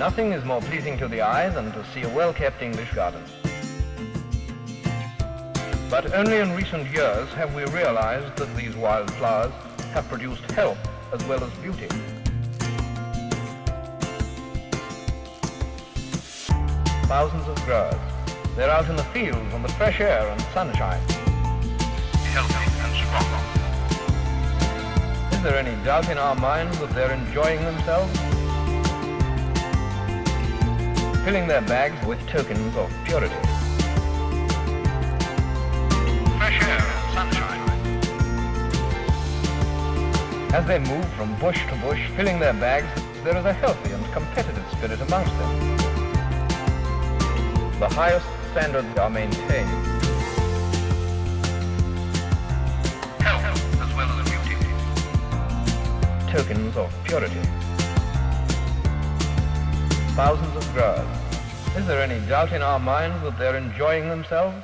Nothing is more pleasing to the eye than to see a well-kept English garden. But only in recent years have we realized that these wild flowers have produced health as well as beauty. Thousands of growers. They're out in the fields on the fresh air and sunshine. Healthy and strong. Is there any doubt in our minds that they're enjoying themselves? Filling their bags with tokens of purity. Fresh air and sunshine. As they move from bush to bush, filling their bags, there is a healthy and competitive spirit amongst them. The highest standards are maintained. Health as well as beauty. Tokens of purity. Thousands of growers. Is there any doubt in our minds that they're enjoying themselves?